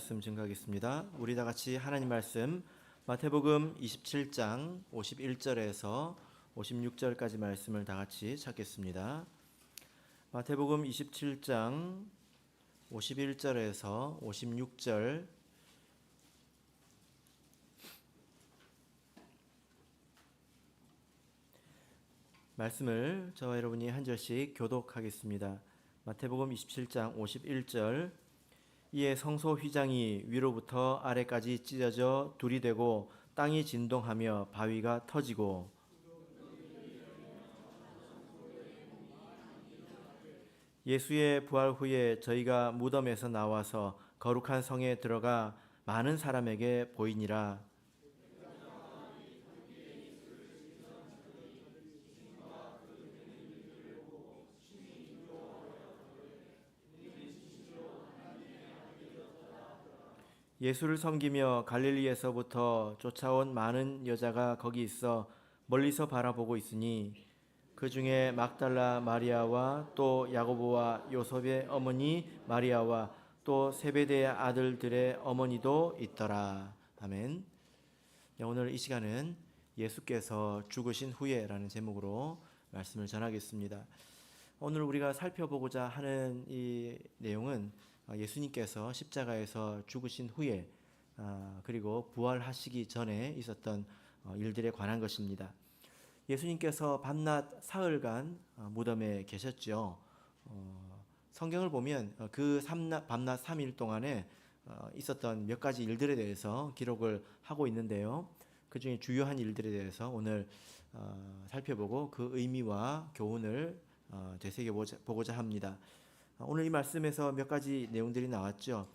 말씀 증거하겠습니다. 우리 다 같이 하나님 말씀 마태복음 27장 51절에서 56절까지 말씀을 다 같이 찾겠습니다. 마태복음 27장 51절에서 56절 말씀을 저와 여러분이 한 절씩 교독하겠습니다. 마태복음 27장 51절 이에 성소 휘장이 위로부터 아래까지 찢어져 둘이 되고 땅이 진동하며 바위가 터지고 예수의 부활 후에 저희가 무덤에서 나와서 거룩한 성에 들어가 많은 사람에게 보이니라. 예수를 섬기며 갈릴리에서부터 쫓아온 많은 여자가 거기 있어 멀리서 바라보고 있으니 그 중에 막달라 마리아와 또 야고보와 요셉의 어머니 마리아와 또 세베대의 아들들의 어머니도 있더라. 아멘. 오늘 이 시간은 예수께서 죽으신 후에라는 제목으로 말씀을 전하겠습니다. 오늘 우리가 살펴보고자 하는 이 내용은 예수님께서 십자가에서 죽으신 후에 그리고 부활하시기 전에 있었던 일들에 관한 것입니다. 예수님께서 밤낮 사흘간 무덤에 계셨죠. 성경을 보면 그 밤낮 3일 동안에 있었던 몇 가지 일들에 대해서 기록을 하고 있는데요. 그 중에 주요한 일들에 대해서 오늘 살펴보고 그 의미와 교훈을 되새겨보고자 합니다. 오늘 이 말씀에서 몇 가지 내용들이 나왔죠.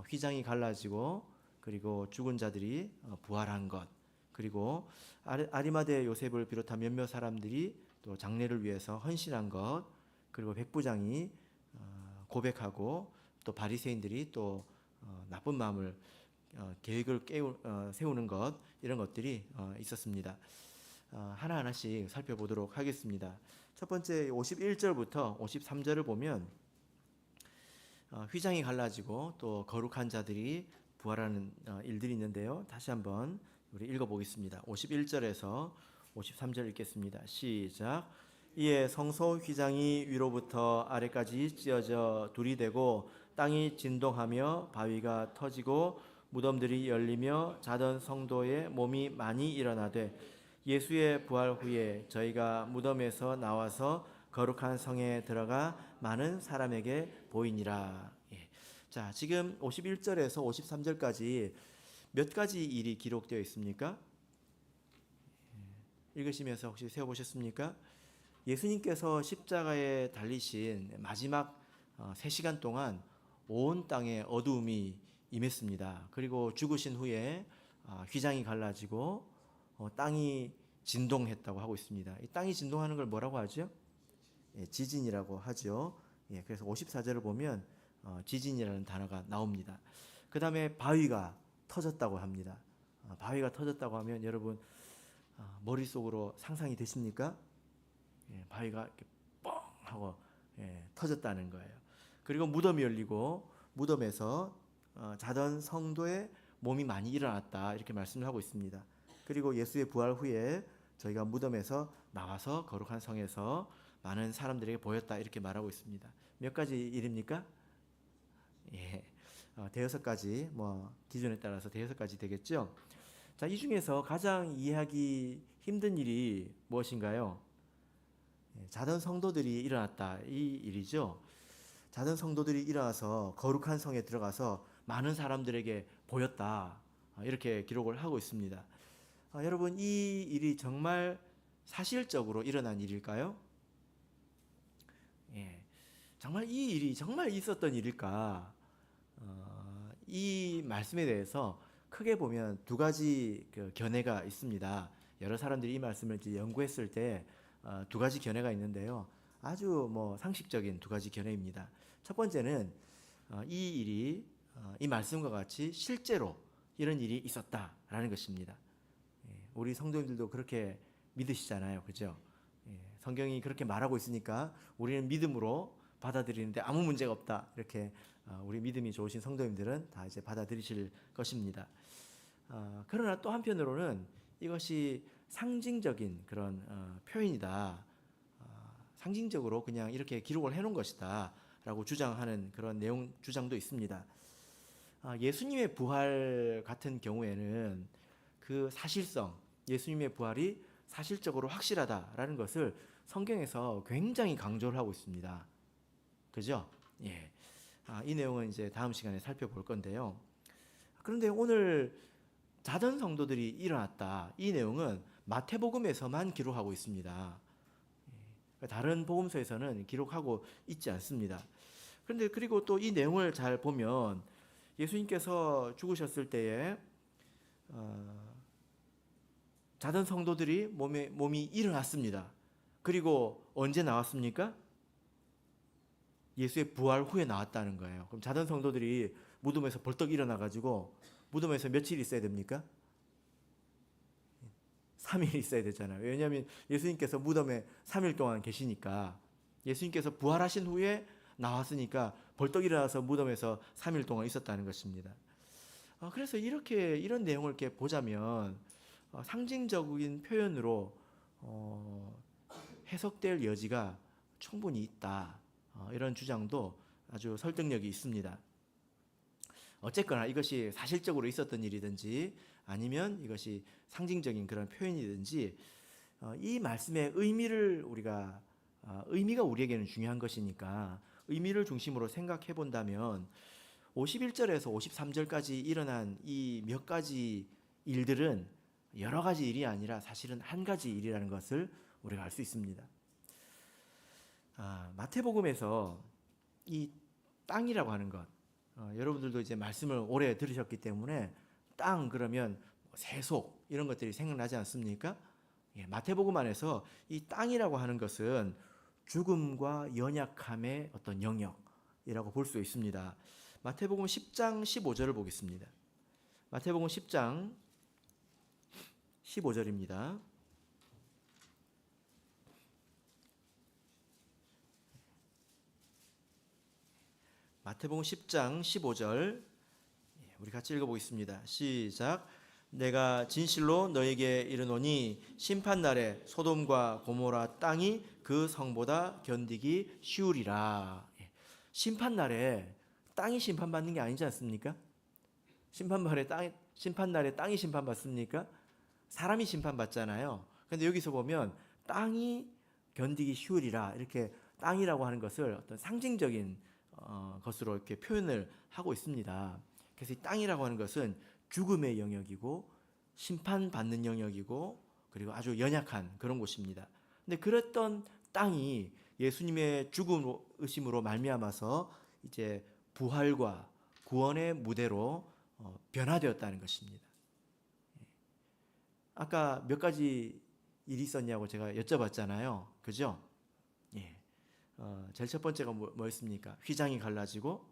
휘장이 갈라지고 그리고 죽은 자들이 부활한 것, 그리고 아리마대 요셉을 비롯한 몇몇 사람들이 또 장례를 위해서 헌신한 것, 그리고 백부장이 고백하고 또 바리새인들이 또 나쁜 마음을 계획을 세우는 것, 이런 것들이 있었습니다. 하나하나씩 살펴보도록 하겠습니다. 첫 번째 51절부터 53절을 보면 휘장이 갈라지고 또 거룩한 자들이 부활하는 일들이 있는데요. 다시 한번 우리 읽어보겠습니다. 51절에서 53절 읽겠습니다. 시작. 이에 성소 휘장이 위로부터 아래까지 찢어져 둘이 되고 땅이 진동하며 바위가 터지고 무덤들이 열리며 자던 성도의 몸이 많이 일어나되 예수의 부활 후에 저희가 무덤에서 나와서 거룩한 성에 들어가 많은 사람에게 보이니라. 자, 지금 51절에서 53절까지 몇 가지 일이 기록되어 있습니까? 읽으시면서 혹시 세워보셨습니까? 예수님께서 십자가에 달리신 마지막 3시간 동안 온 땅에 어두움이 임했습니다. 그리고 죽으신 후에 휘장이 갈라지고 땅이 진동했다고 하고 있습니다. 이 땅이 진동하는 걸 뭐라고 하죠? 지진이라고 하죠. 그래서 54절을 보면 지진이라는 단어가 나옵니다. 그 다음에 바위가 터졌다고 합니다. 바위가 터졌다고 하면 여러분 머릿속으로 상상이 되십니까? 바위가 이렇게 뻥 하고 터졌다는 거예요. 그리고 무덤이 열리고 무덤에서 자던 성도의 몸이 많이 일어났다, 이렇게 말씀을 하고 있습니다. 그리고 예수의 부활 후에 저희가 무덤에서 나와서 거룩한 성에서 많은 사람들에게 보였다, 이렇게 말하고 있습니다. 몇 가지 일입니까? 대여섯 가지, 기준에 따라서 대여섯 가지 되겠죠. 자, 이 중에서 가장 이해하기 힘든 일이 무엇인가요? 자던 성도들이 일어났다, 이 일이죠. 자던 성도들이 일어나서 거룩한 성에 들어가서 많은 사람들에게 보였다, 이렇게 기록을 하고 있습니다. 여러분, 이 일이 정말 사실적으로 일어난 일일까요? 정말 이 일이 정말 있었던 일일까? 이 말씀에 대해서 크게 보면 두 가지 견해가 있습니다. 여러 사람들이 이 말씀을 연구했을 때 두 가지 견해가 있는데요. 아주 상식적인 두 가지 견해입니다. 첫 번째는 이 일이 이 말씀과 같이 실제로 이런 일이 있었다라는 것입니다. 우리 성도님들도 그렇게 믿으시잖아요, 그죠? 성경이 그렇게 말하고 있으니까 우리는 믿음으로 받아들이는데 아무 문제가 없다, 이렇게 우리 믿음이 좋으신 성도님들은 다 이제 받아들이실 것입니다. 그러나 또 한편으로는 이것이 상징적인 그런 표현이다. 상징적으로 그냥 이렇게 기록을 해놓은 것이다 라고 주장하는 그런 내용 주장도 있습니다. 예수님의 부활 같은 경우에는 그 사실성, 예수님의 부활이 사실적으로 확실하다라는 것을 성경에서 굉장히 강조를 하고 있습니다. 그죠? 예. 이 내용은 이제 다음 시간에 살펴볼 건데요. 그런데 오늘 자던 성도들이 일어났다. 이 내용은 마태복음에서만 기록하고 있습니다. 다른 복음서에서는 기록하고 있지 않습니다. 그런데 그리고 또 이 내용을 잘 보면 예수님께서 죽으셨을 때에 자던 성도들이 몸이 일어났습니다. 그리고 언제 나왔습니까? 예수의 부활 후에 나왔다는 거예요. 그럼 자던 성도들이 무덤에서 벌떡 일어나가지고 무덤에서 며칠 있어야 됩니까? 3일 있어야 되잖아요. 왜냐하면 예수님께서 무덤에 3일 동안 계시니까, 예수님께서 부활하신 후에 나왔으니까 벌떡 일어나서 무덤에서 3일 동안 있었다는 것입니다. 그래서 이런 내용을 이렇게 보자면 상징적인 표현으로 해석될 여지가 충분히 있다. 이런 주장도 아주 설득력이 있습니다. 어쨌거나 이것이 사실적으로 있었던 일이든지 아니면 이것이 상징적인 그런 표현이든지 이 말씀의 의미가 우리에게는 중요한 것이니까 의미를 중심으로 생각해 본다면 51절에서 53절까지 일어난 이 몇 가지 일들은 여러 가지 일이 아니라 사실은 한 가지 일이라는 것을 우리가 알 수 있습니다. 마태복음에서 이 땅이라고 하는 것, 여러분들도 이제 말씀을 오래 들으셨기 때문에 땅 그러면 세속 이런 것들이 생각나지 않습니까? 마태복음 안에서 이 땅이라고 하는 것은 죽음과 연약함의 어떤 영역이라고 볼 수 있습니다. 마태복음 10장 15절을 보겠습니다. 마태복음 10장 15절입니다. 마태복음 10장 15절 우리 같이 읽어보겠습니다. 시작. 내가 진실로 너에게 이르노니 심판날에 소돔과 고모라 땅이 그 성보다 견디기 쉬우리라. 심판날에 땅이 심판받는 게 아니지 않습니까? 심판날에 땅이 심판받습니까? 사람이 심판받잖아요. 그런데 여기서 보면 땅이 견디기 쉬우리라, 이렇게 땅이라고 하는 것을 어떤 상징적인 것으로 이렇게 표현을 하고 있습니다. 그래서 이 땅이라고 하는 것은 죽음의 영역이고 심판받는 영역이고 그리고 아주 연약한 그런 곳입니다. 근데 그랬던 땅이 예수님의 죽음으로 말미암아서 이제 부활과 구원의 무대로 변화되었다는 것입니다. 아까 몇 가지 일이 있었냐고 제가 여쭤봤잖아요. 그죠? 예. 제일 첫 번째가 뭐였습니까? 휘장이 갈라지고,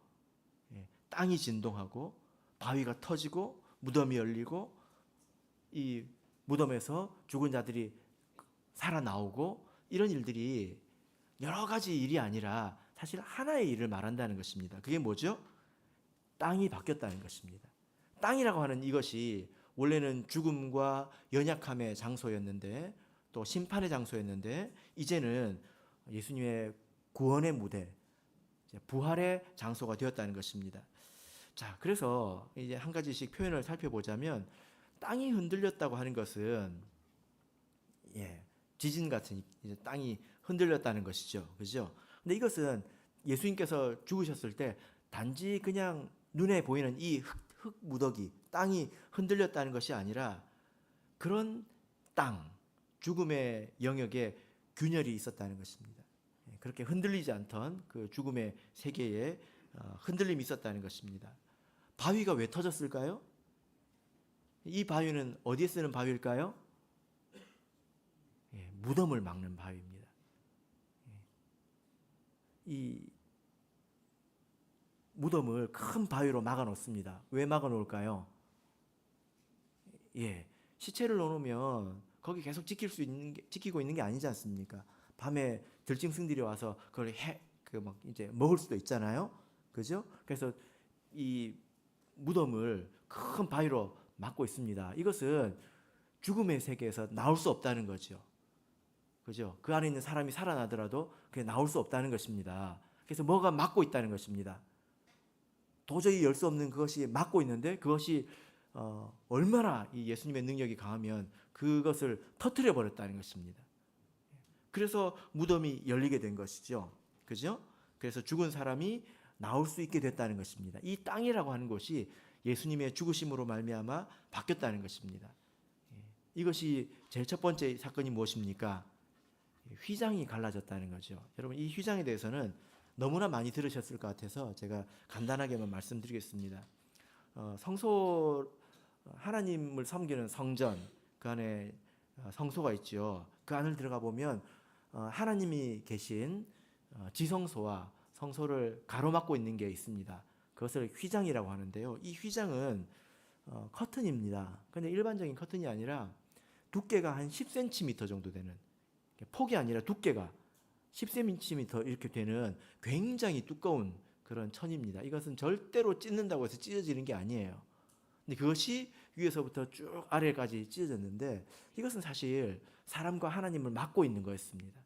땅이 진동하고, 바위가 터지고, 무덤이 열리고, 이 무덤에서 죽은 자들이 살아나오고, 이런 일들이 여러 가지 일이 아니라 사실 하나의 일을 말한다는 것입니다. 그게 뭐죠? 땅이 바뀌었다는 것입니다. 땅이라고 하는 이것이 원래는 죽음과 연약함의 장소였는데, 또 심판의 장소였는데, 이제는 예수님의 구원의 무대, 부활의 장소가 되었다는 것입니다. 자, 그래서 이제 한 가지씩 표현을 살펴보자면 땅이 흔들렸다고 하는 것은 지진 같은 이제 땅이 흔들렸다는 것이죠. 그죠? 근데 이것은 예수님께서 죽으셨을 때 단지 그냥 눈에 보이는 이 흙 무더기, 땅이 흔들렸다는 것이 아니라 그런 땅, 죽음의 영역에 균열이 있었다는 것입니다. 그렇게 흔들리지 않던 그 죽음의 세계에 흔들림이 있었다는 것입니다. 바위가 왜 터졌을까요? 이 바위는 어디에 쓰는 바위일까요? 무덤을 막는 바위입니다. 이 무덤을 큰 바위로 막아 놓습니다. 왜 막아 놓을까요? 시체를 넣어놓으면 거기 계속 지키고 있는 게 아니지 않습니까? 밤에 들짐승들이 와서 그걸 이제 먹을 수도 있잖아요. 그죠? 그래서 이 무덤을 큰 바위로 막고 있습니다. 이것은 죽음의 세계에서 나올 수 없다는 거죠. 그죠? 그 안에 있는 사람이 살아나더라도 그게 나올 수 없다는 것입니다. 그래서 뭐가 막고 있다는 것입니다. 도저히 열 수 없는 그것이 막고 있는데 그것이 얼마나 이 예수님의 능력이 강하면 그것을 터뜨려 버렸다는 것입니다. 그래서 무덤이 열리게 된 것이죠. 그죠? 그래서 죽은 사람이 나올 수 있게 됐다는 것입니다. 이 땅이라고 하는 곳이 예수님의 죽으심으로 말미암아 바뀌었다는 것입니다. 이것이 제일 첫 번째 사건이 무엇입니까? 휘장이 갈라졌다는 거죠. 여러분, 이 휘장에 대해서는 너무나 많이 들으셨을 것 같아서 제가 간단하게만 말씀드리겠습니다. 성소, 하나님을 섬기는 성전, 그 안에 성소가 있죠. 그 안을 들어가 보면 하나님이 계신 지성소와 성소를 가로막고 있는 게 있습니다. 그것을 휘장이라고 하는데요. 이 휘장은 커튼입니다. 근데 일반적인 커튼이 아니라 두께가 한 10cm 정도 되는, 폭이 아니라 두께가 10cm 이렇게 되는 굉장히 두꺼운 그런 천입니다. 이것은 절대로 찢는다고 해서 찢어지는 게 아니에요. 근데 그것이 위에서부터 쭉 아래까지 찢어졌는데 이것은 사실 사람과 하나님을 막고 있는 거였습니다.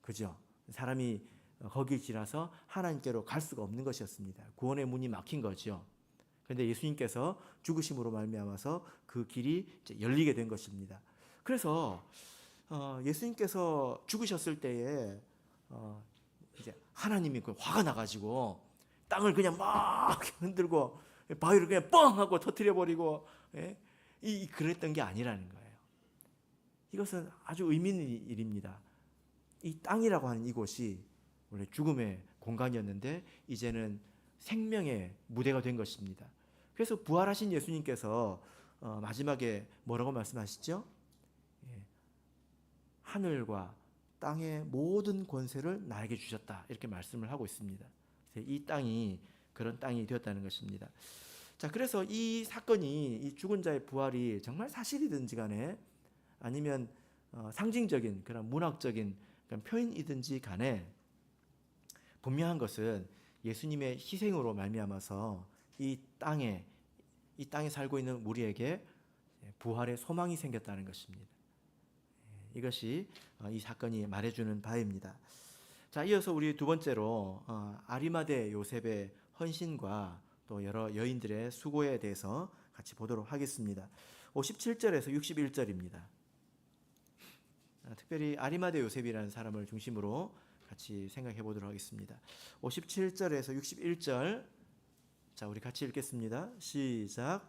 그죠? 사람이 거기 지나서 하나님께로 갈 수가 없는 것이었습니다. 구원의 문이 막힌 거죠. 그런데 예수님께서 죽으심으로 말미암아서 그 길이 이제 열리게 된 것입니다. 그래서 예수님께서 죽으셨을 때에 이제 하나님이 화가 나가지고 땅을 그냥 막 흔들고 바위를 그냥 뻥 하고 터뜨려 버리고 그랬던 게 아니라는 거예요. 이것은 아주 의미 있는 일입니다. 이 땅이라고 하는 이곳이 원래 죽음의 공간이었는데 이제는 생명의 무대가 된 것입니다. 그래서 부활하신 예수님께서 마지막에 뭐라고 말씀하시죠? 하늘과 땅의 모든 권세를 나에게 주셨다, 이렇게 말씀을 하고 있습니다. 이 땅이 그런 땅이 되었다는 것입니다. 자, 그래서 이 사건이, 이 죽은 자의 부활이 정말 사실이든지 간에 아니면 상징적인 그런 문학적인 그런 표현이든지 간에 분명한 것은 예수님의 희생으로 말미암아서 이 땅에 살고 있는 우리에게 부활의 소망이 생겼다는 것입니다. 이것이 이 사건이 말해주는 바입니다. 자, 이어서 우리 두 번째로 아리마대 요셉의 헌신과 또 여러 여인들의 수고에 대해서 같이 보도록 하겠습니다. 57절에서 61절입니다. 특별히 아리마대 요셉이라는 사람을 중심으로 같이 생각해 보도록 하겠습니다. 57절에서 61절, 자, 우리 같이 읽겠습니다. 시작.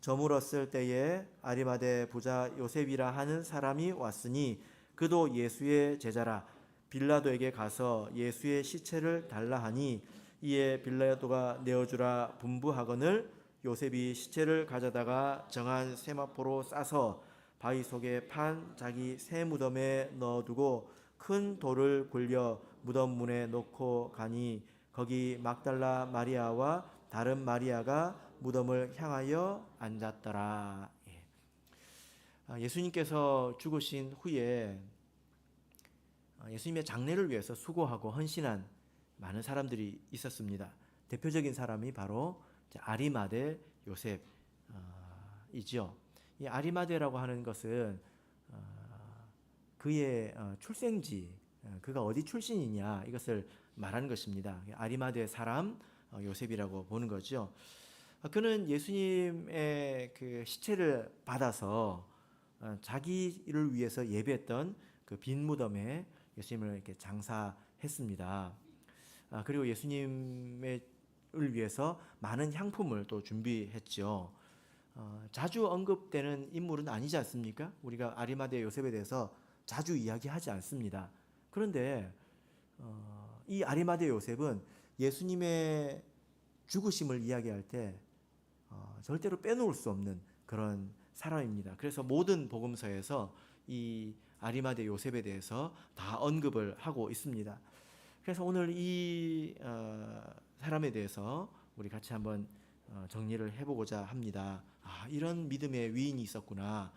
저물었을 때에 아리마대 부자 요셉이라 하는 사람이 왔으니 그도 예수의 제자라. 빌라도에게 가서 예수의 시체를 달라 하니 이에 빌라도가 내어주라 분부하거늘 요셉이 시체를 가져다가 정한 세마포로 싸서 바위 속에 판 자기 새 무덤에 넣어두고 큰 돌을 굴려 무덤 문에 놓고 가니 거기 막달라 마리아와 다른 마리아가 무덤을 향하여 앉았더라. 예수님께서 죽으신 후에 예수님의 장례를 위해서 수고하고 헌신한 많은 사람들이 있었습니다. 대표적인 사람이 바로 아리마대 요셉이죠. 이 아리마대라고 하는 것은 그의 출생지, 그가 어디 출신이냐, 이것을 말하는 것입니다. 아리마대 사람 요셉이라고 보는 거죠. 그는 예수님의 그 시체를 받아서 자기를 위해서 예배했던 그 빈 무덤에 예수님을 이렇게 장사했습니다. 그리고 예수님을 위해서 많은 향품을 또 준비했죠. 자주 언급되는 인물은 아니지 않습니까? 우리가 아리마대 요셉에 대해서 자주 이야기하지 않습니다. 그런데 이 아리마대 요셉은 예수님의 죽으심을 이야기할 때 절대로 빼놓을 수 없는 그런 사람입니다. 그래서 모든 복음서에서 이 아리마대 요셉에 대해서 다 언급을 하고 있습니다. 그래서 오늘 이 사람에 대해서 우리 같이 한번 정리를 해보고자 합니다. 이런 믿음의 위인이 있었구나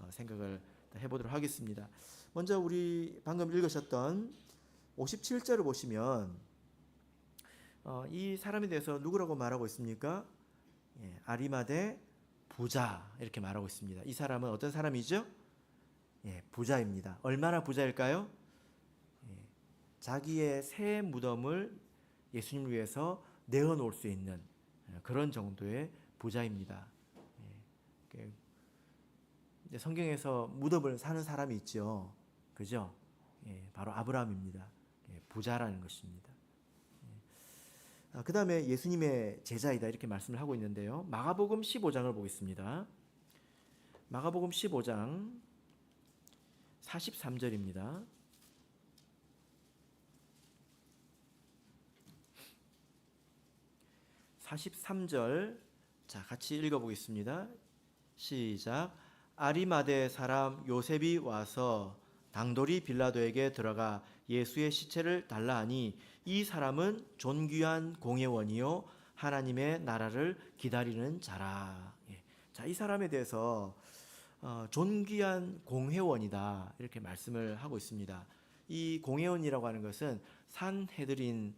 생각을 해보도록 하겠습니다. 먼저 우리 방금 읽으셨던 57절을 보시면 이 사람에 대해서 누구라고 말하고 있습니까? 아리마대 부자 이렇게 말하고 있습니다. 이 사람은 어떤 사람이죠? 부자입니다. 얼마나 부자일까요? 자기의 새 무덤을 예수님을 위해서 내어놓을 수 있는 그런 정도의 부자입니다. 성경에서 무덤을 사는 사람이 있죠. 그죠? 바로 아브라함입니다. 부자라는 것입니다. 그 다음에 예수님의 제자이다 이렇게 말씀을 하고 있는데요. 마가복음 15장을 보겠습니다. 마가복음 15장 43절입니다. 43절 자 같이 읽어보겠습니다. 시작. 아리마대 사람 요셉이 와서 당돌이 빌라도에게 들어가 예수의 시체를 달라 하니 이 사람은 존귀한 공회원이요 하나님의 나라를 기다리는 자라. 자, 이 사람에 대해서 존귀한 공회원이다 이렇게 말씀을 하고 있습니다. 이 공회원이라고 하는 것은 산헤드린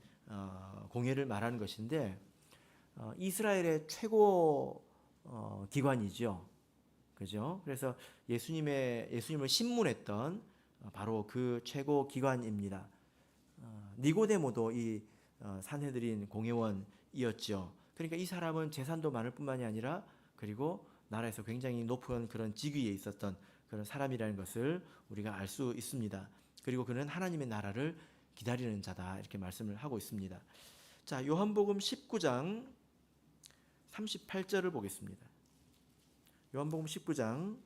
공회를 말하는 것인데 이스라엘의 최고 기관이죠. 그죠? 그래서 예수님을 신문했던 바로 그 최고 기관입니다. 니고데모도 이 산헤드린 공회원이었죠. 그러니까 이 사람은 재산도 많을 뿐만이 아니라 그리고 나라에서 굉장히 높은 그런 직위에 있었던 그런 사람이라는 것을 우리가 알 수 있습니다. 그리고 그는 하나님의 나라를 기다리는 자다 이렇게 말씀을 하고 있습니다. 자, 요한복음 19장 38절을 보겠습니다. 요한복음 19장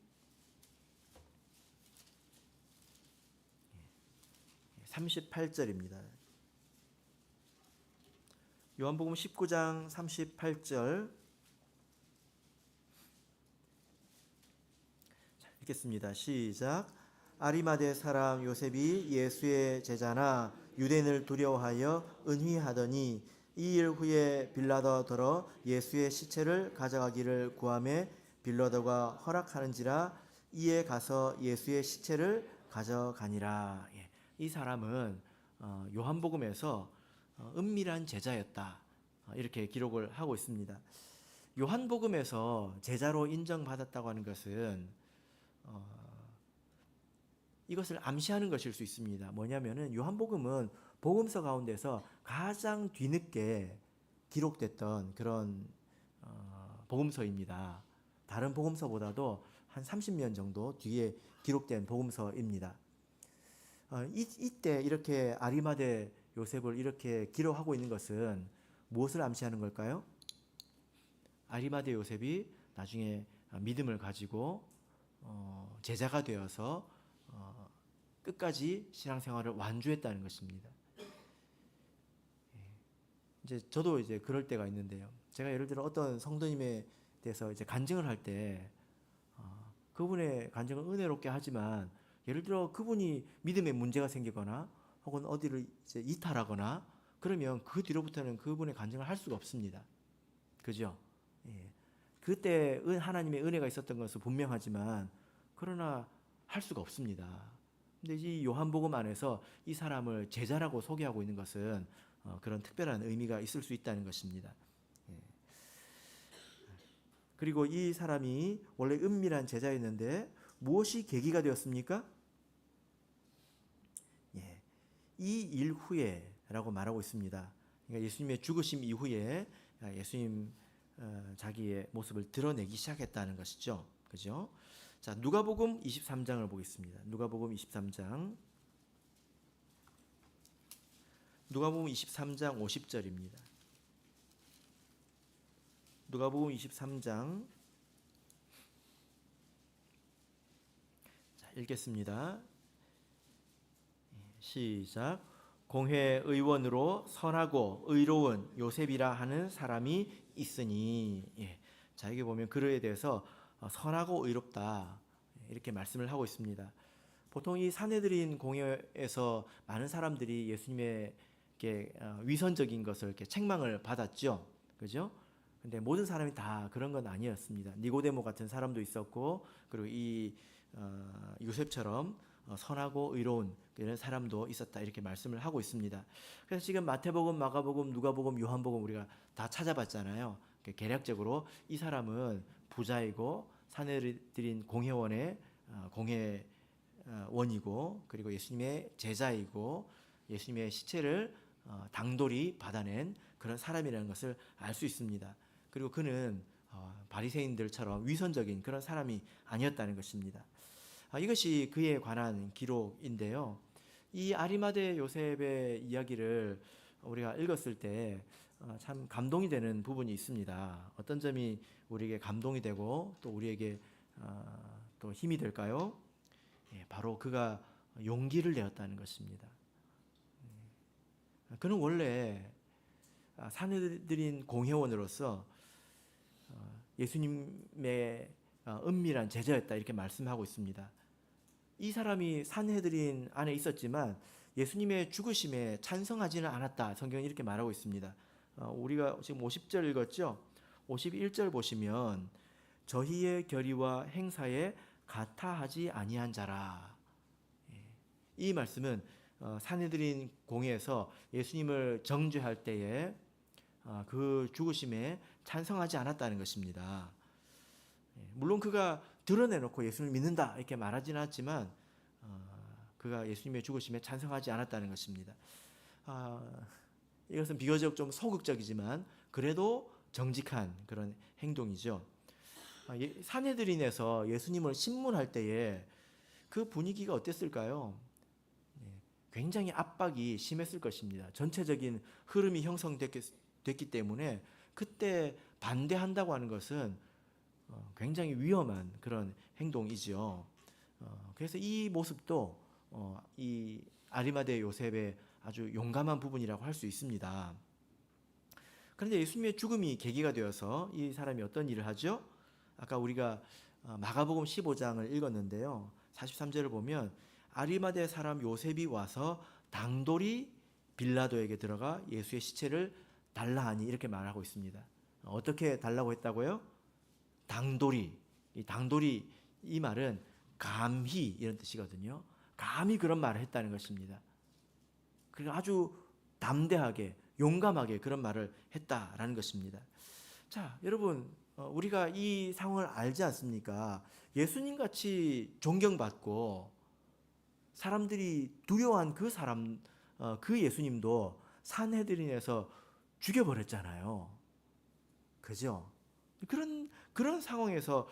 38절입니다. 요한복음 19장 38절 읽겠습니다. 시작. 아리마대 사람 요셉이 예수의 제자나 유대인을 두려워하여 은휘하더니 이 일 후에 빌라도더러 예수의 시체를 가져가기를 구하매 빌라도가 허락하는지라 이에 가서 예수의 시체를 가져가니라. 이 사람은 요한복음에서 은밀한 제자였다 이렇게 기록을 하고 있습니다. 요한복음에서 제자로 인정받았다고 하는 것은 이것을 암시하는 것일 수 있습니다. 뭐냐면은 요한복음은 복음서 가운데서 가장 뒤늦게 기록됐던 그런 복음서입니다. 다른 복음서보다도 한 30년 정도 뒤에 기록된 복음서입니다. 이때 이렇게 아리마대 요셉을 이렇게 기록하고 있는 것은 무엇을 암시하는 걸까요? 아리마대 요셉이 나중에 믿음을 가지고 제자가 되어서 끝까지 신앙생활을 완주했다는 것입니다. 이제 저도 이제 그럴 때가 있는데요. 제가 예를 들어 어떤 성도님에 대해서 이제 간증을 할 때 그분의 간증을 은혜롭게 하지만 예를 들어 그분이 믿음에 문제가 생기거나 혹은 어디를 이제 이탈하거나 그러면 그 뒤로부터는 그분의 간증을 할 수가 없습니다. 그죠? 그때 하나님의 은혜가 있었던 것은 분명하지만 그러나 할 수가 없습니다. 근데 이 요한복음 안에서 이 사람을 제자라고 소개하고 있는 것은 그런 특별한 의미가 있을 수 있다는 것입니다. 그리고 이 사람이 원래 은밀한 제자였는데 무엇이 계기가 되었습니까? 이 일 후에라고 말하고 있습니다. 그러니까 예수님의 죽으심 이후에 예수님 자기의 모습을 드러내기 시작했다는 것이죠. 그죠? 자, 누가복음 23장을 보겠습니다. 누가복음 23장 50절입니다. 누가복음 23장 자, 읽겠습니다. 시작. 공회 의원으로 선하고 의로운 요셉이라 하는 사람이 있으니. 자, 여기 보면 그에 대해서 선하고 의롭다 이렇게 말씀을 하고 있습니다. 보통 이 산헤드린 공회에서 많은 사람들이 예수님에게 위선적인 것을 이렇게 책망을 받았죠. 그죠? 근데 모든 사람이 다 그런 건 아니었습니다. 니고데모 같은 사람도 있었고, 그리고 이 요셉처럼 선하고 의로운 이런 사람도 있었다 이렇게 말씀을 하고 있습니다. 그래서 지금 마태복음, 마가복음, 누가복음, 요한복음 우리가 다 찾아봤잖아요. 개략적으로 이 사람은 부자이고 사내들인 공회원의 공회원이고 그리고 예수님의 제자이고 예수님의 시체를 당돌이 받아낸 그런 사람이라는 것을 알 수 있습니다. 그리고 그는 바리새인들처럼 위선적인 그런 사람이 아니었다는 것입니다. 이것이 그에 관한 기록인데요. 이 아리마대 요셉의 이야기를 우리가 읽었을 때 참 감동이 되는 부분이 있습니다. 어떤 점이 우리에게 감동이 되고 또 우리에게 또 힘이 될까요? 바로 그가 용기를 내었다는 것입니다. 그는 원래 사내들인 공회원으로서 예수님의 은밀한 제자였다 이렇게 말씀하고 있습니다. 이 사람이 산헤드린 안에 있었지만 예수님의 죽으심에 찬성하지는 않았다. 성경이 이렇게 말하고 있습니다. 우리가 지금 50절 읽었죠? 51절 보시면 저희의 결의와 행사에 같아하지 아니한 자라. 이 말씀은 산헤드린 공회에서 예수님을 정죄할 때에 그 죽으심에 찬성하지 않았다는 것입니다. 물론 그가 드러내놓고 예수님을 믿는다 이렇게 말하지는 않지만 그가 예수님의 죽으심에 찬성하지 않았다는 것입니다. 이것은 비교적 좀 소극적이지만 그래도 정직한 그런 행동이죠. 산헤드린에서 예수님을 신문할 때에 그 분위기가 어땠을까요? 굉장히 압박이 심했을 것입니다. 전체적인 흐름이 형성됐기 때문에 그때 반대한다고 하는 것은 굉장히 위험한 그런 행동이지요. 그래서 이 모습도 이 아리마대 요셉의 아주 용감한 부분이라고 할 수 있습니다. 그런데 예수님의 죽음이 계기가 되어서 이 사람이 어떤 일을 하죠? 아까 우리가 마가복음 15장을 읽었는데요. 43절을 보면 아리마대 사람 요셉이 와서 당돌이 빌라도에게 들어가 예수의 시체를 달라 하니 이렇게 말하고 있습니다. 어떻게 달라고 했다고요? 당돌이. 이 당돌이 이 말은 감히 이런 뜻이거든요. 감히 그런 말을 했다는 것입니다. 그리고 아주 담대하게 용감하게 그런 말을 했다라는 것입니다. 자, 여러분 우리가 이 상황을 알지 않습니까? 예수님 같이 존경받고 사람들이 두려워한 그 사람 그 예수님도 산헤드린에서 죽여버렸잖아요. 그죠? 그런 상황에서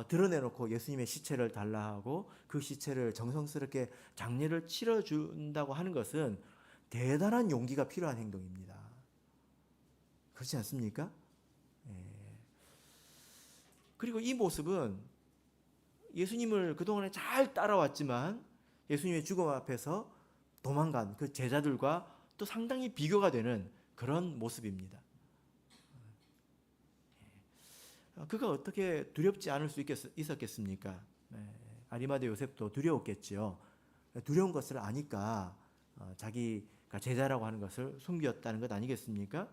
드러내놓고 예수님의 시체를 달라 하고 그 시체를 정성스럽게 장례를 치러준다고 하는 것은 대단한 용기가 필요한 행동입니다. 그렇지 않습니까? 그리고 이 모습은 예수님을 그동안에 잘 따라왔지만 예수님의 죽음 앞에서 도망간 그 제자들과 또 상당히 비교가 되는 그런 모습입니다. 그가 어떻게 두렵지 않을 수 있었겠습니까? 아리마대 요셉도 두려웠겠지요. 두려운 것을 아니까 자기가 제자라고 하는 것을 숨겼다는 것 아니겠습니까?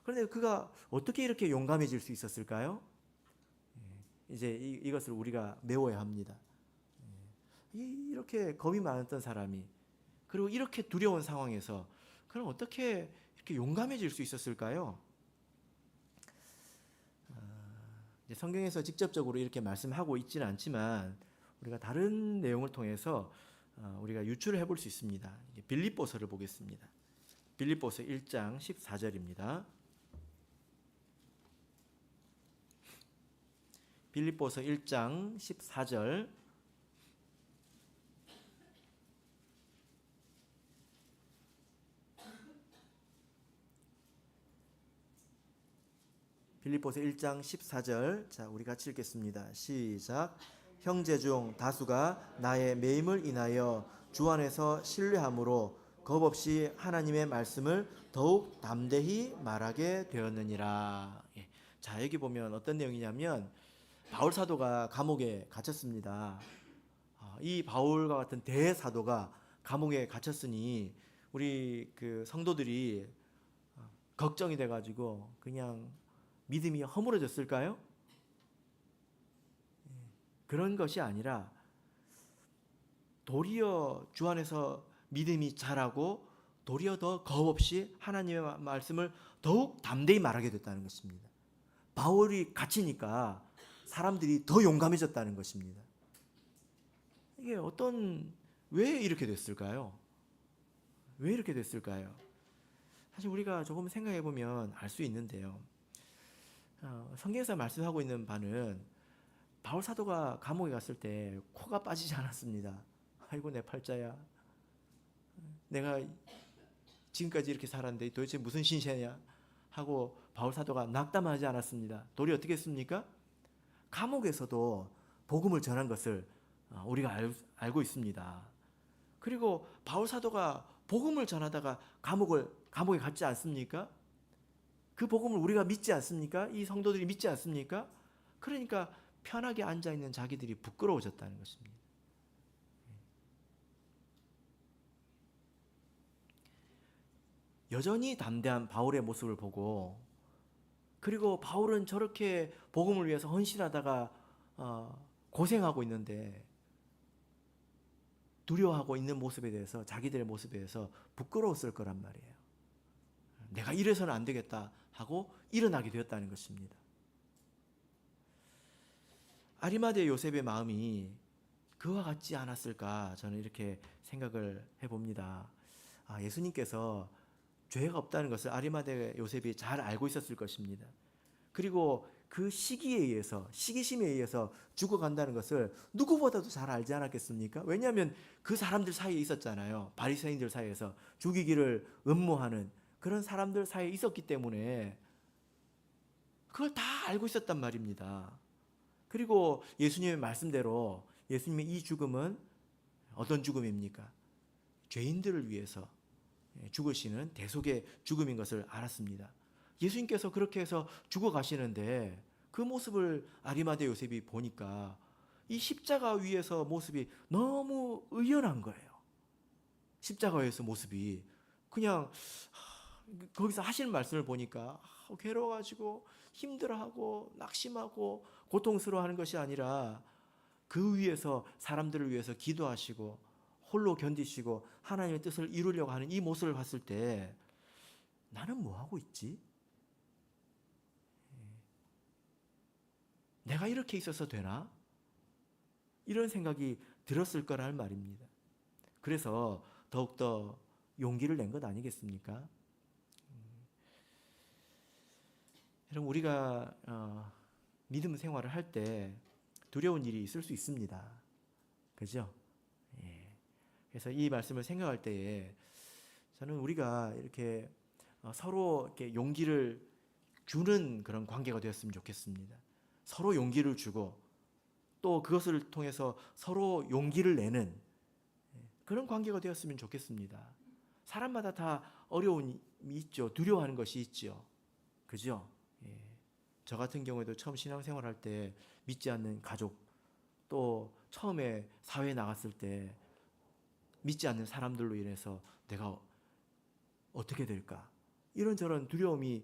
그런데 그가 어떻게 이렇게 용감해질 수 있었을까요? 이제 이것을 우리가 메워야 합니다. 이렇게 겁이 많았던 사람이 그리고 이렇게 두려운 상황에서 그럼 어떻게 이렇게 용감해질 수 있었을까요? 성경에서 직접적으로 이렇게 말씀하고 있지는 않지만 우리가 다른 내용을 통해서 우리가 유추를 해볼 수 있습니다. 빌립보서를 보겠습니다. 빌립보서 1장 14절입니다. 빌립보서 1장 14절 빌립보서 1장 14절 자 우리 같이 읽겠습니다. 시작. 형제 중 다수가 나의 매임을 인하여 주 안에서 신뢰함으로 겁없이 하나님의 말씀을 더욱 담대히 말하게 되었느니라. 자 여기 보면 어떤 내용이냐면 바울 사도가 감옥에 갇혔습니다. 이 바울과 같은 대사도가 감옥에 갇혔으니 우리 그 성도들이 걱정이 돼가지고 그냥 믿음이 허물어졌을까요? 그런 것이 아니라 도리어 주 안에서 믿음이 자라고 도리어 더 겁 없이 하나님의 말씀을 더욱 담대히 말하게 됐다는 것입니다. 바울이 갇히니까 사람들이 더 용감해졌다는 것입니다. 이게 왜 이렇게 됐을까요? 왜 이렇게 됐을까요? 사실 우리가 조금 생각해 보면 알 수 있는데요. 성경에서 말씀하고 있는 바는 바울 사도가 감옥에 갔을 때 코가 빠지지 않았습니다. 아이고 내 팔자야. 내가 지금까지 이렇게 살았는데 도대체 무슨 신세냐 하고 바울 사도가 낙담하지 않았습니다. 도리 어떻게 했습니까? 감옥에서도 복음을 전한 것을 우리가 알고 있습니다. 그리고 바울 사도가 복음을 전하다가 감옥에 갔지 않습니까? 그 복음을 우리가 믿지 않습니까? 이 성도들이 믿지 않습니까? 그러니까 편하게 앉아있는 자기들이 부끄러워졌다는 것입니다. 여전히 담대한 바울의 모습을 보고, 그리고 바울은 저렇게 복음을 위해서 헌신하다가 고생하고 있는데 두려워하고 있는 모습에 대해서, 자기들의 모습에 대해서 부끄러웠을 거란 말이에요. 내가 이래서는 안 되겠다 하고 일어나게 되었다는 것입니다. 아리마대 요셉의 마음이 그와 같지 않았을까, 저는 이렇게 생각을 해봅니다. 예수님께서 죄가 없다는 것을 아리마대 요셉이 잘 알고 있었을 것입니다. 그리고 그 시기심에 의해서 죽어간다는 것을 누구보다도 잘 알지 않았겠습니까? 왜냐하면 그 사람들 사이에 있었잖아요. 바리새인들 사이에서 죽이기를 음모하는 그런 사람들 사이에 있었기 때문에 그걸 다 알고 있었단 말입니다. 그리고 예수님의 말씀대로 예수님의 이 죽음은 어떤 죽음입니까? 죄인들을 위해서 죽으시는 대속의 죽음인 것을 알았습니다. 예수님께서 그렇게 해서 죽어가시는데 그 모습을 아리마대 요셉이 보니까 이 십자가 위에서 모습이 너무 의연한 거예요. 십자가 위에서 모습이 그냥 거기서 하시는 말씀을 보니까 괴로워가지고 힘들어하고 낙심하고 고통스러워하는 것이 아니라 그 위에서 사람들을 위해서 기도하시고 홀로 견디시고 하나님의 뜻을 이루려고 하는 이 모습을 봤을 때 나는 뭐 하고 있지? 내가 이렇게 있어서 되나? 이런 생각이 들었을 거라는 말입니다. 그래서 더욱더 용기를 낸 것 아니겠습니까? 여러분, 우리가 믿음 생활을 할 때 두려운 일이 있을 수 있습니다. 그죠? 그래서 이 말씀을 생각할 때에 저는 우리가 이렇게 서로 이렇게 용기를 주는 그런 관계가 되었으면 좋겠습니다. 서로 용기를 주고 또 그것을 통해서 서로 용기를 내는 그런 관계가 되었으면 좋겠습니다. 사람마다 다 어려움이 있죠. 두려워하는 것이 있죠. 그죠? 저 같은 경우에도 처음 신앙생활할 때 믿지 않는 가족, 또 처음에 사회에 나갔을 때 믿지 않는 사람들로 인해서 내가 어떻게 될까? 이런저런 두려움이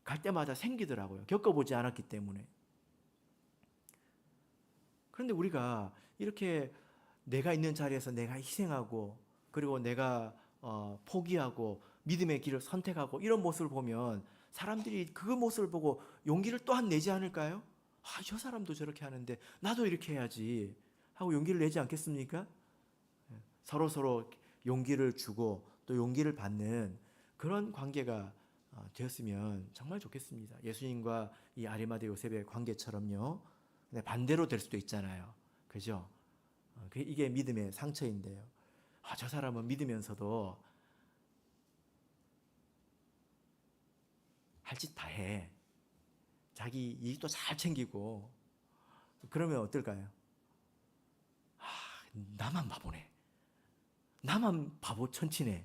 갈 때마다 생기더라고요. 겪어보지 않았기 때문에. 그런데 우리가 이렇게 내가 있는 자리에서 내가 희생하고 그리고 내가 포기하고 믿음의 길을 선택하고 이런 모습을 보면 사람들이 그 모습을 보고 용기를 또한 내지 않을까요? 저 사람도 저렇게 하는데 나도 이렇게 해야지 하고 용기를 내지 않겠습니까? 서로 용기를 주고 또 용기를 받는 그런 관계가 되었으면 정말 좋겠습니다. 예수님과 이 아리마대 요셉의 관계처럼요. 반대로 될 수도 있잖아요. 그죠? 이게 믿음의 상처인데요. 저 사람은 믿으면서도 할 짓 다 해. 자기 이익도 잘 챙기고 그러면 어떨까요? 나만 바보네. 나만 바보 천치네.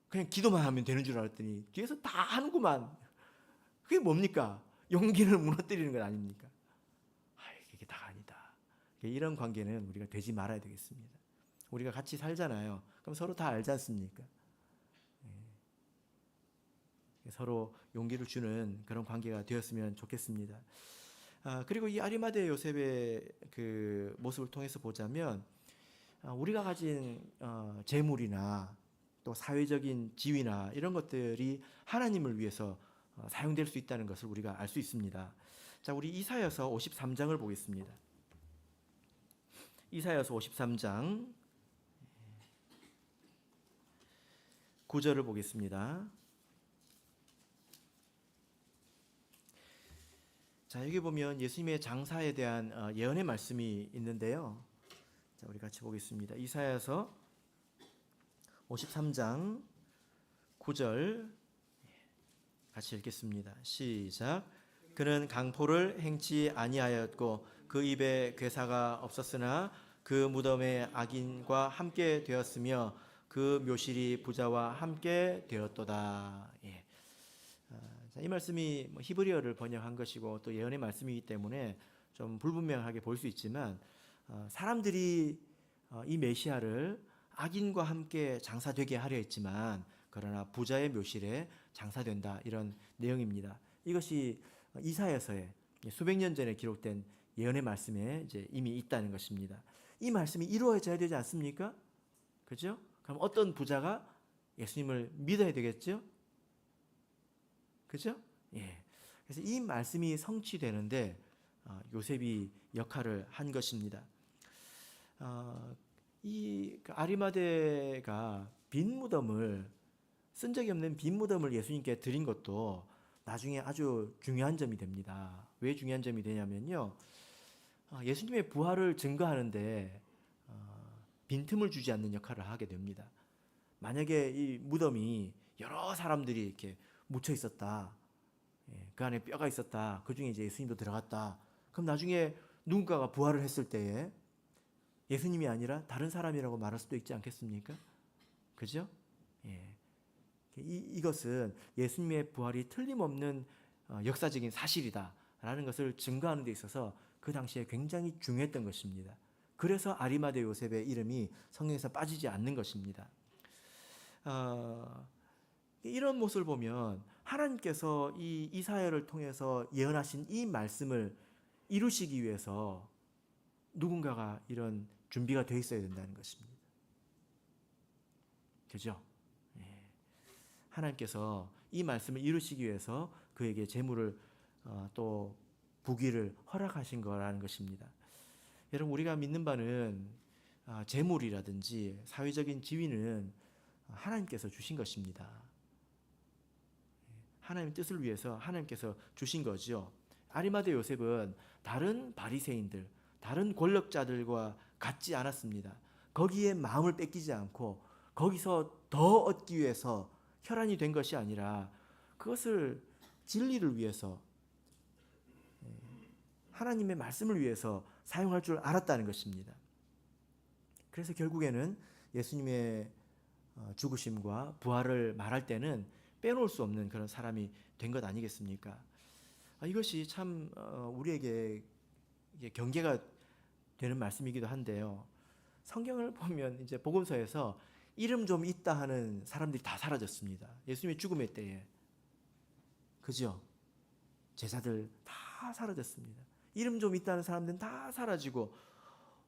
그냥 기도만 하면 되는 줄 알았더니 뒤에서 다 하는구만. 그게 뭡니까? 용기를 무너뜨리는 것 아닙니까? 이게 다가 아니다. 이런 관계는 우리가 되지 말아야 되겠습니다. 우리가 같이 살잖아요. 그럼 서로 다 알지 않습니까? 서로 용기를 주는 그런 관계가 되었으면 좋겠습니다. 그리고 이 아리마대 요셉의 그 모습을 통해서 보자면 우리가 가진 재물이나 또 사회적인 지위나 이런 것들이 하나님을 위해서 사용될 수 있다는 것을 우리가 알 수 있습니다. 자, 우리 이사야서 53장을 보겠습니다. 이사야서 53장 9절을 보겠습니다. 자, 여기 보면 예수님의 장사에 대한 예언의 말씀이 있는데요. 자, 우리 같이 보겠습니다. 이사야서 53장 9절 같이 읽겠습니다. 시작. 그는 강포를 행치 아니하였고 그 입에 괴사가 없었으나 그 무덤에 악인과 함께 되었으며 그 묘실이 부자와 함께 되었도다. 예. 이 말씀이 히브리어를 번역한 것이고 또 예언의 말씀이기 때문에 좀 불분명하게 볼 수 있지만 사람들이 이 메시아를 악인과 함께 장사되게 하려 했지만 그러나 부자의 묘실에 장사된다, 이런 내용입니다. 이것이 이사야서에 수백 년 전에 기록된 예언의 말씀에 이제 이미 있다는 것입니다. 이 말씀이 이루어져야 되지 않습니까? 그죠? 그럼 어떤 부자가 예수님을 믿어야 되겠죠? 그죠? 예. 그래서 이 말씀이 성취되는데 요셉이 역할을 한 것입니다. 이 아리마대가 빈 무덤을, 쓴 적이 없는 빈 무덤을 예수님께 드린 것도 나중에 아주 중요한 점이 됩니다. 왜 중요한 점이 되냐면요, 예수님의 부활을 증거하는데 빈틈을 주지 않는 역할을 하게 됩니다. 만약에 이 무덤이 여러 사람들이 이렇게 묻혀 있었다, 그 안에 뼈가 있었다, 그 중에 이제 예수님도 들어갔다, 그럼 나중에 누군가가 부활을 했을 때에 예수님이 아니라 다른 사람이라고 말할 수도 있지 않겠습니까? 그죠? 예. 이것은 예수님의 부활이 틀림없는 역사적인 사실이다라는 것을 증거하는 데 있어서 그 당시에 굉장히 중요했던 것입니다. 그래서 아리마대 요셉의 이름이 성경에서 빠지지 않는 것입니다. 이런 모습을 보면 하나님께서 이 이사야를 통해서 예언하신 이 말씀을 이루시기 위해서 누군가가 이런 준비가 되어 있어야 된다는 것입니다. 그죠? 예. 하나님께서 이 말씀을 이루시기 위해서 그에게 재물을 또 부귀를 허락하신 거라는 것입니다. 여러분, 우리가 믿는 바는 재물이라든지 사회적인 지위는 하나님께서 주신 것입니다. 하나님의 뜻을 위해서 하나님께서 주신 거죠. 아리마대 요셉은 다른 바리새인들, 다른 권력자들과 같지 않았습니다. 거기에 마음을 뺏기지 않고 거기서 더 얻기 위해서 혈안이 된 것이 아니라 그것을 진리를 위해서, 하나님의 말씀을 위해서 사용할 줄 알았다는 것입니다. 그래서 결국에는 예수님의 죽으심과 부활을 말할 때는 빼놓을 수 없는 그런 사람이 된 것 아니겠습니까? 이것이 참 우리에게 경계가 되는 말씀이기도 한데요. 성경을 보면 이제 복음서에서 이름 좀 있다 하는 사람들이 다 사라졌습니다. 예수님의 죽음의 때에. 그죠? 제자들 다 사라졌습니다. 이름 좀 있다는 사람들은 다 사라지고,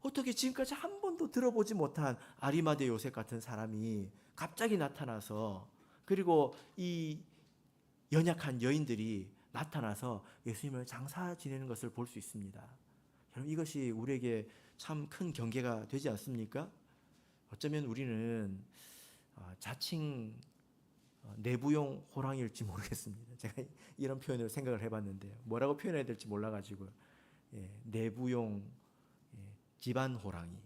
어떻게 지금까지 한 번도 들어보지 못한 아리마대 요셉 같은 사람이 갑자기 나타나서, 그리고 이 연약한 여인들이 나타나서 예수님을 장사 지내는 것을 볼 수 있습니다. 여러분, 이것이 우리에게 참 큰 경계가 되지 않습니까? 어쩌면 우리는 자칭 내부용 호랑이일지 모르겠습니다. 제가 이런 표현을 생각을 해봤는데요. 뭐라고 표현해야 될지 몰라가지고, 내부용 집안 호랑이,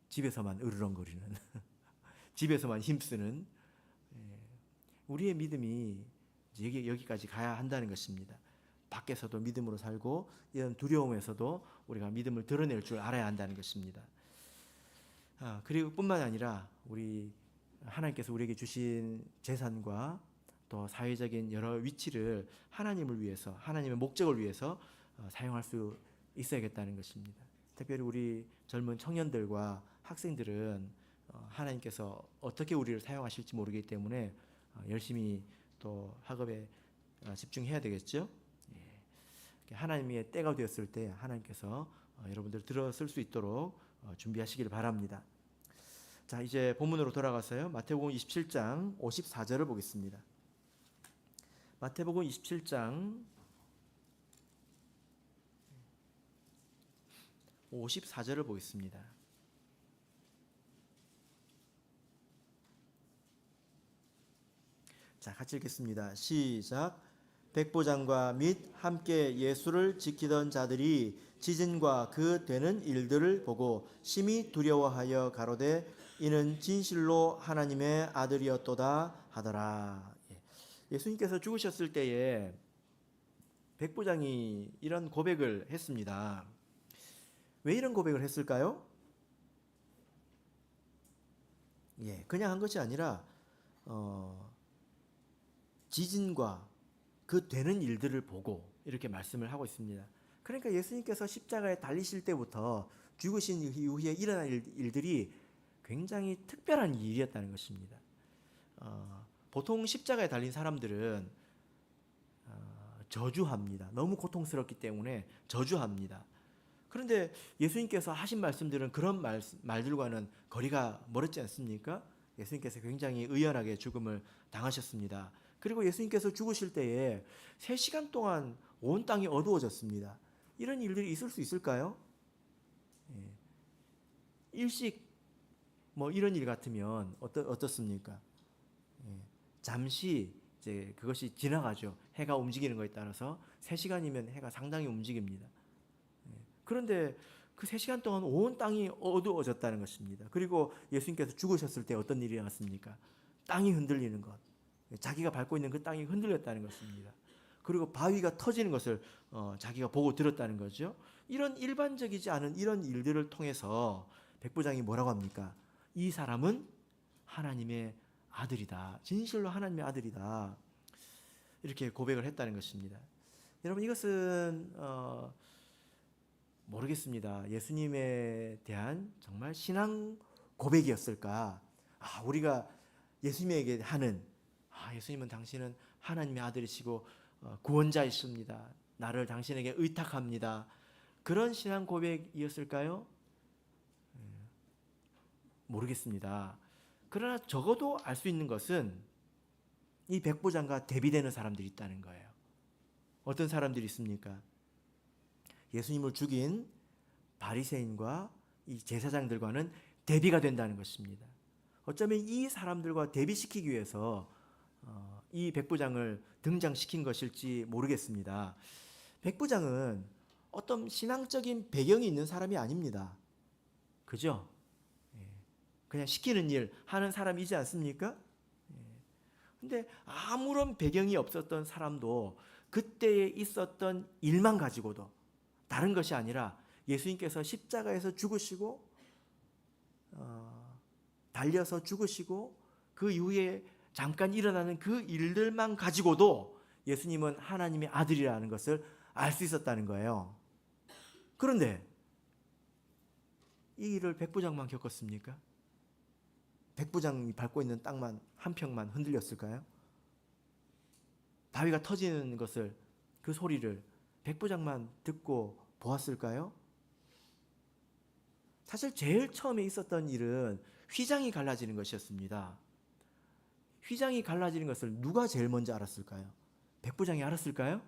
집에서만 으르렁거리는 집에서만 힘쓰는, 우리의 믿음이 여기까지 가야 한다는 것입니다. 밖에서도 믿음으로 살고 이런 두려움에서도 우리가 믿음을 드러낼 줄 알아야 한다는 것입니다. 그리고 뿐만 아니라 우리 하나님께서 우리에게 주신 재산과 또 사회적인 여러 위치를 하나님을 위해서, 하나님의 목적을 위해서 사용할 수 있어야겠다는 것입니다. 특별히 우리 젊은 청년들과 학생들은 하나님께서 어떻게 우리를 사용하실지 모르기 때문에 열심히 또 학업에 집중해야 되겠죠. 하나님의 때가 되었을 때 하나님께서 여러분들 들었을 수 있도록 준비하시길 바랍니다. 자, 이제 본문으로 돌아가서요. 마태복음 27장 54절을 보겠습니다. 마태복음 27장 54절을 보겠습니다. 자, 같이 읽겠습니다. 시작. 백부장과 및 함께 예수를 지키던 자들이 지진과 그 되는 일들을 보고 심히 두려워하여 가로되 이는 진실로 하나님의 아들이었도다 하더라. 예수님께서 죽으셨을 때에 백부장이 이런 고백을 했습니다. 왜 이런 고백을 했을까요? 그냥 한 것이 아니라 지진과 그 되는 일들을 보고 이렇게 말씀을 하고 있습니다. 그러니까 예수님께서 십자가에 달리실 때부터 죽으신 이후에 일어난 일들이 굉장히 특별한 일이었다는 것입니다. 보통 십자가에 달린 사람들은 저주합니다. 너무 고통스럽기 때문에 저주합니다. 그런데 예수님께서 하신 말씀들은 그런 말들과는 거리가 멀었지 않습니까? 예수님께서 굉장히 의연하게 죽음을 당하셨습니다. 그리고 예수님께서 죽으실 때에 3시간 동안 온 땅이 어두워졌습니다. 이런 일들이 있을 수 있을까요? 일식 이런 일 같으면 어떻습니까? 잠시 이제 그것이 지나가죠. 해가 움직이는 것에 따라서 3시간이면 해가 상당히 움직입니다. 그런데 그 3시간 동안 온 땅이 어두워졌다는 것입니다. 그리고 예수님께서 죽으셨을 때 어떤 일이 일어났습니까? 땅이 흔들리는 것. 자기가 밟고 있는 그 땅이 흔들렸다는 것입니다. 그리고 바위가 터지는 것을 자기가 보고 들었다는 거죠. 이런 일반적이지 않은 이런 일들을 통해서 백부장이 뭐라고 합니까? 이 사람은 하나님의 아들이다. 진실로 하나님의 아들이다. 이렇게 고백을 했다는 것입니다. 여러분, 이것은 모르겠습니다. 예수님에 대한 정말 신앙 고백이었을까? 우리가 예수님에게 하는 예수님은 당신은 하나님의 아들이시고 구원자이십니다. 나를 당신에게 의탁합니다. 그런 신앙 고백이었을까요? 모르겠습니다. 그러나 적어도 알 수 있는 것은 이 백부장과 대비되는 사람들이 있다는 거예요. 어떤 사람들이 있습니까? 예수님을 죽인 바리새인과 이 제사장들과는 대비가 된다는 것입니다. 어쩌면 이 사람들과 대비시키기 위해서 이 백부장을 등장시킨 것일지 모르겠습니다. 백부장은 어떤 신앙적인 배경이 있는 사람이 아닙니다. 그죠? 그냥 시키는 일 하는 사람이지 않습니까? 근데 아무런 배경이 없었던 사람도 그때에 있었던 일만 가지고도 다른 것이 아니라 예수님께서 십자가에서 죽으시고 달려서 죽으시고 그 이후에 잠깐 일어나는 그 일들만 가지고도 예수님은 하나님의 아들이라는 것을 알 수 있었다는 거예요. 그런데 이 일을 백부장만 겪었습니까? 백부장이 밟고 있는 땅만 한 평만 흔들렸을까요? 바위가 터지는 것을 그 소리를 백부장만 듣고 보았을까요? 사실 제일 처음에 있었던 일은 휘장이 갈라지는 것이었습니다. 휘장이 갈라지는 것을 누가 제일 먼저 알았을까요? 백부장이 알았을까요?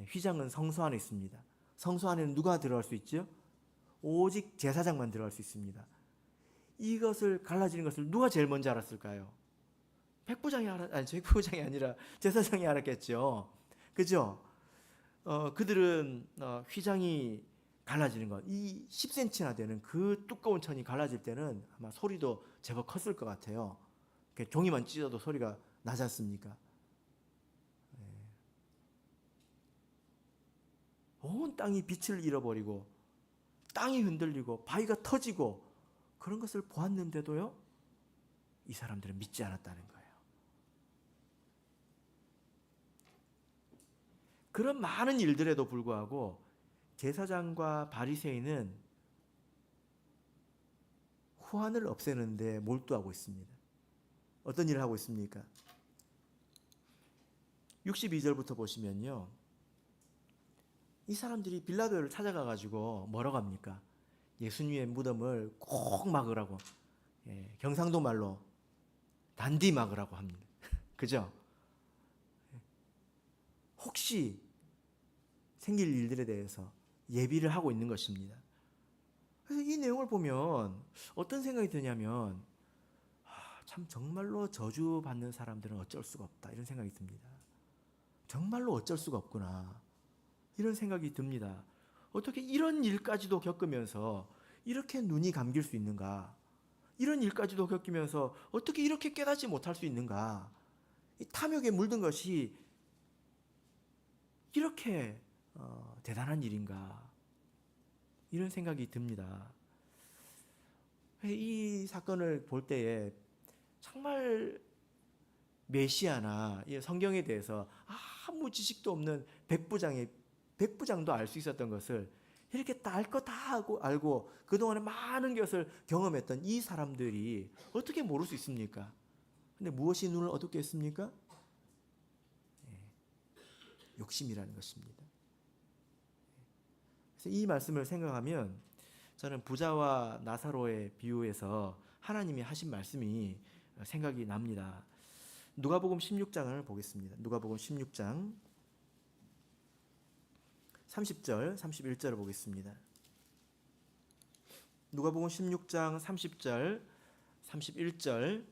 휘장은 성소 안에 있습니다. 성소 안에는 누가 들어갈 수 있죠? 오직 제사장만 들어갈 수 있습니다. 이것을 갈라지는 것을 누가 제일 먼저 알았을까요? 백부장이 백부장이 아니라 제사장이 알았겠죠. 그죠? 그들은 휘장이 갈라지는 것, 이 10cm나 되는 그 두꺼운 천이 갈라질 때는 아마 소리도 제법 컸을 것 같아요. 종이만 찢어도 소리가 나지 않습니까? 온 땅이 빛을 잃어버리고 땅이 흔들리고 바위가 터지고 그런 것을 보았는데도요, 이 사람들은 믿지 않았다는 거예요. 그런 많은 일들에도 불구하고 제사장과 바리새인은 후환을 없애는 데 몰두하고 있습니다. 어떤 일을 하고 있습니까? 62절부터 보시면요, 이 사람들이 빌라도를 찾아가 가지고 뭐라고 합니까? 예수님의 무덤을 꼭 막으라고, 경상도 말로 단디 막으라고 합니다. 그죠? 혹시 생길 일들에 대해서 예비를 하고 있는 것입니다. 그래서 이 내용을 보면 어떤 생각이 드냐면, 참 정말로 저주받는 사람들은 어쩔 수가 없다, 이런 생각이 듭니다. 정말로 어쩔 수가 없구나, 이런 생각이 듭니다. 어떻게 이런 일까지도 겪으면서 이렇게 눈이 감길 수 있는가? 이런 일까지도 겪으면서 어떻게 이렇게 깨닫지 못할 수 있는가? 이 탐욕에 물든 것이 이렇게 대단한 일인가? 이런 생각이 듭니다. 이 사건을 볼 때에 정말 메시아나 이 성경에 대해서 아무 지식도 없는 백부장도 알 수 있었던 것을 이렇게 다 알 거 다 알고 그동안에 많은 것을 경험했던 이 사람들이 어떻게 모를 수 있습니까? 근데 무엇이 눈을 어둡게 했습니까? 욕심이라는 것입니다. 그래서 이 말씀을 생각하면 저는 부자와 나사로의 비유에서 하나님이 하신 말씀이 생각이 납니다. 누가복음 16장을 보겠습니다. 누가복음 16장 30절, 31절을 보겠습니다. 누가복음 16장 30절, 31절.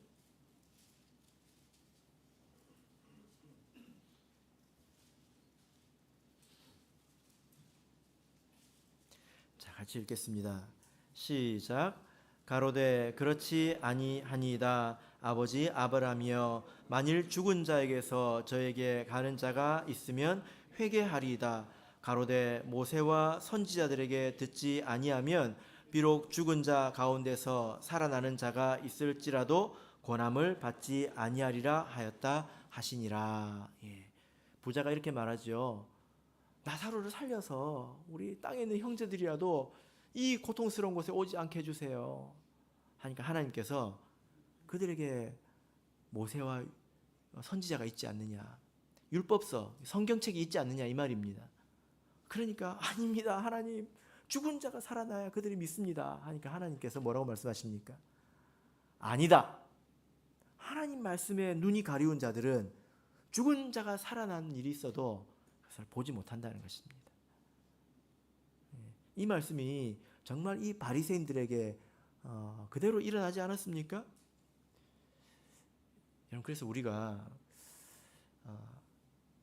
자, 같이 읽겠습니다. 시작. 가로되 그렇지 아니하니이다. 아버지 아브라함이여, 만일 죽은 자에게서 저에게 가는 자가 있으면 회개하리이다. 가로되 모세와 선지자들에게 듣지 아니하면 비록 죽은 자 가운데서 살아나는 자가 있을지라도 권함을 받지 아니하리라 하였다 하시니라. 부자가 이렇게 말하죠. 나사로를 살려서 우리 땅에 있는 형제들이라도 이 고통스러운 곳에 오지 않게 해주세요 하니까 하나님께서 그들에게 모세와 선지자가 있지 않느냐, 율법서 성경책이 있지 않느냐, 이 말입니다. 그러니까 아닙니다 하나님, 죽은 자가 살아나야 그들이 믿습니다 하니까 하나님께서 뭐라고 말씀하십니까? 아니다. 하나님 말씀에 눈이 가리운 자들은 죽은 자가 살아나는 일이 있어도 그것을 보지 못한다는 것입니다. 이 말씀이 정말 이 바리새인들에게 그대로 일어나지 않았습니까? 여러분, 그래서 우리가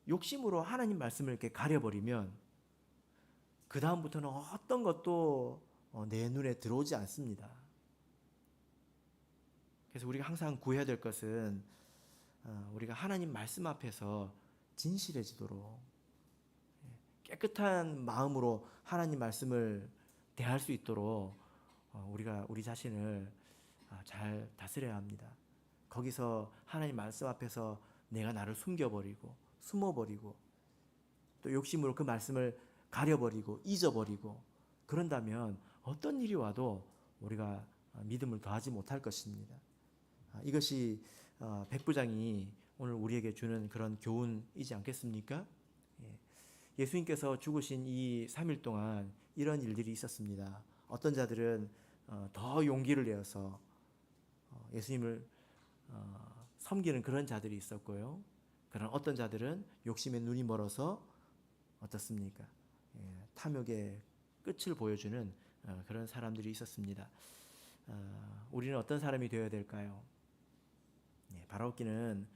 욕심으로 하나님 말씀을 이렇게 가려버리면 그 다음부터는 어떤 것도 내 눈에 들어오지 않습니다. 그래서 우리가 항상 구해야 될 것은 우리가 하나님 말씀 앞에서 진실해지도록 깨끗한 마음으로 하나님 말씀을 대할 수 있도록 우리가 우리 자신을 잘 다스려야 합니다. 거기서 하나님 말씀 앞에서 내가 나를 숨겨버리고 숨어버리고 또 욕심으로 그 말씀을 가려버리고 잊어버리고 그런다면 어떤 일이 와도 우리가 믿음을 더하지 못할 것입니다. 이것이 백부장이 오늘 우리에게 주는 그런 교훈이지 않겠습니까? 예수님께서 죽으신 이 3일 동안 이런 일들이 있었습니다. 어떤 자들은 더 용기를 내어서 예수님을 섬기는 그런 자들이 있었고요. 그런 어떤 자들은 욕심에 눈이 멀어서 어떻습니까? 탐욕의 끝을 보여주는 그런 사람들이 있었습니다. 우리는 어떤 사람이 되어야 될까요? 바라옵기는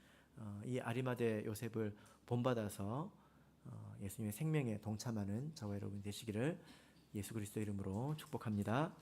이 아리마대 요셉을 본받아서 예수님의 생명에 동참하는 저와 여러분 되시기를 예수 그리스도 이름으로 축복합니다.